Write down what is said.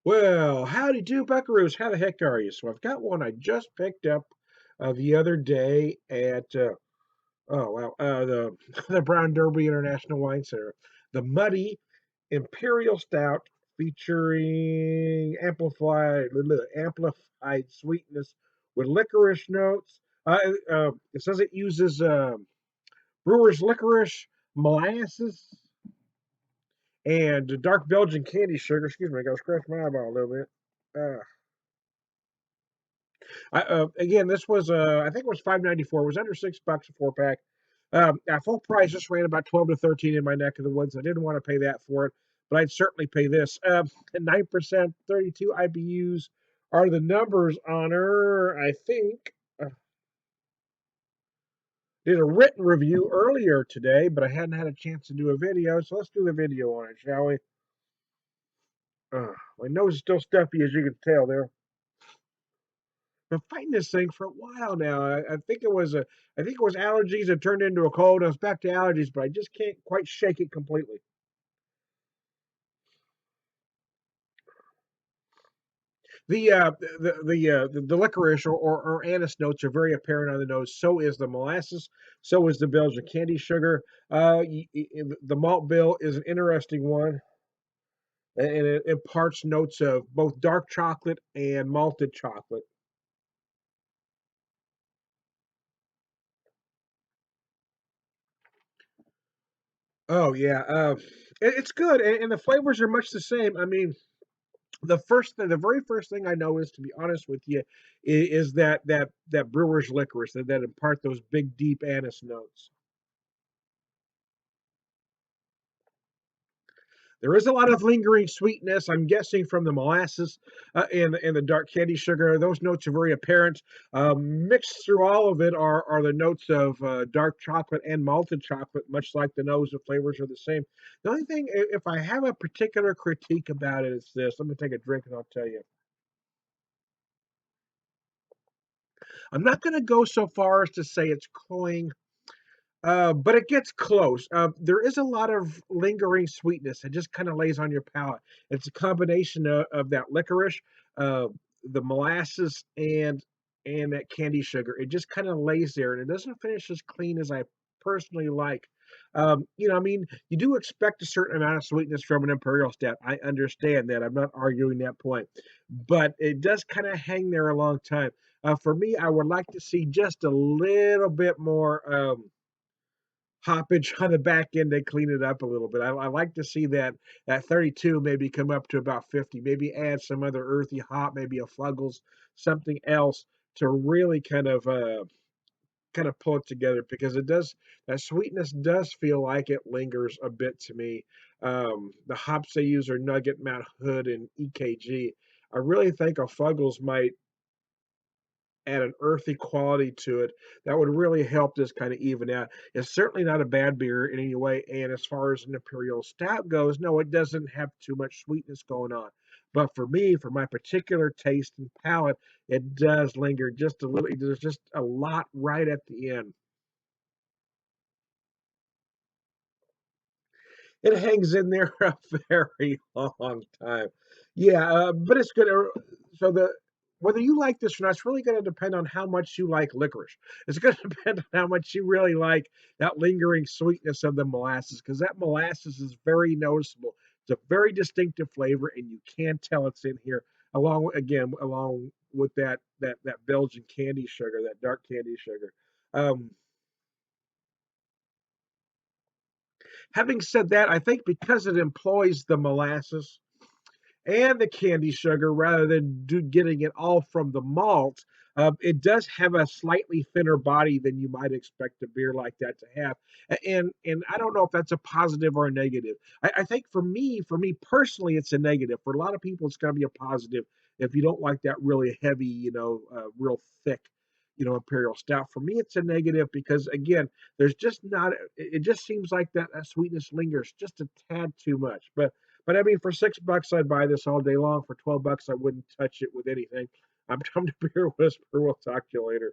Well, howdy do, buckaroos. How the heck are you? So I've got one I just picked up the other day at the the Brown Derby International Wine Center. The Muddy Imperial Stout featuring amplified sweetness with licorice notes. It says it uses brewer's licorice, molasses, and dark Belgian candy sugar. Excuse me, I got to scratch my eyeball a little bit. Again, this was I think it was 5.94. It was under $6 a 4 pack. At full price, this ran about 12 to 13 in my neck of the woods. I didn't want to pay that for it, but I'd certainly pay this. 9%, 32 IBUs are the numbers on her. I think did a written review earlier today, but I hadn't had a chance to do a video, so let's do the video on it, shall we? My nose is still stuffy, as you can tell there. Been fighting this thing for a while now. I think it was allergies that turned into a cold. I was back to allergies, but I just can't quite shake it completely. The licorice or anise notes are very apparent on the nose. So is the molasses. So is the Belgian candy sugar. The malt bill is an interesting one, and it imparts notes of both dark chocolate and malted chocolate. Oh yeah, it's good, and the flavors are much the same. I mean, the very first thing I noticed, to be honest with you, is that brewer's licorice that impart those big deep anise notes. There is a lot of lingering sweetness, I'm guessing, from the molasses and the dark candy sugar. Those notes are very apparent. Mixed through all of it are the notes of dark chocolate and malted chocolate, much like the nose. The flavors are the same. The only thing, if I have a particular critique about it, is this. Let me take a drink and I'll tell you. I'm not going to go so far as to say it's cloying, but it gets close. There is a lot of lingering sweetness. It just kind of lays on your palate. It's a combination of that licorice, uh, the molasses, and that candy sugar. It just kind of lays there, and it doesn't finish as clean as I personally like. I mean, you do expect a certain amount of sweetness from an imperial stout. I understand that. I'm not arguing that point, but it does kind of hang there a long time. For me, I would like to see just a little bit more. Hoppage on the back end, they clean it up a little bit. I like to see that 32 maybe come up to about 50, maybe add some other earthy hop, maybe a Fuggles, something else to really kind of pull it together, because it does, that sweetness does feel like it lingers a bit to me. The hops they use are Nugget, Mount Hood, and EKG. I really think a Fuggles might add an earthy quality to it that would really help this kind of even out. It's certainly not a bad beer in any way. And as far as an imperial stout goes, no, it doesn't have too much sweetness going on. But for me, for my particular taste and palate, it does linger just a little. There's just a lot right at the end. It hangs in there a very long time. Yeah, but it's good. So the whether you like this or not, it's really going to depend on how much you like licorice. It's going to depend on how much you really like that lingering sweetness of the molasses, because that molasses is very noticeable. It's a very distinctive flavor, and you can tell it's in here. Along with that Belgian candy sugar, that dark candy sugar. Um, Having said that, I think because it employs the molasses and the candy sugar rather than getting it all from the malt, it does have a slightly thinner body than you might expect a beer like that to have. And I don't know if that's a positive or a negative. I think for me personally, it's a negative. For a lot of people, it's going to be a positive if you don't like that really heavy, real thick, imperial stout. For me, it's a negative because again, there's just not. It just seems like that sweetness lingers just a tad too much. But I mean, for $6, I'd buy this all day long. For $12, I wouldn't touch it with anything. I'm Tom the Beer Whisperer. We'll talk to you later.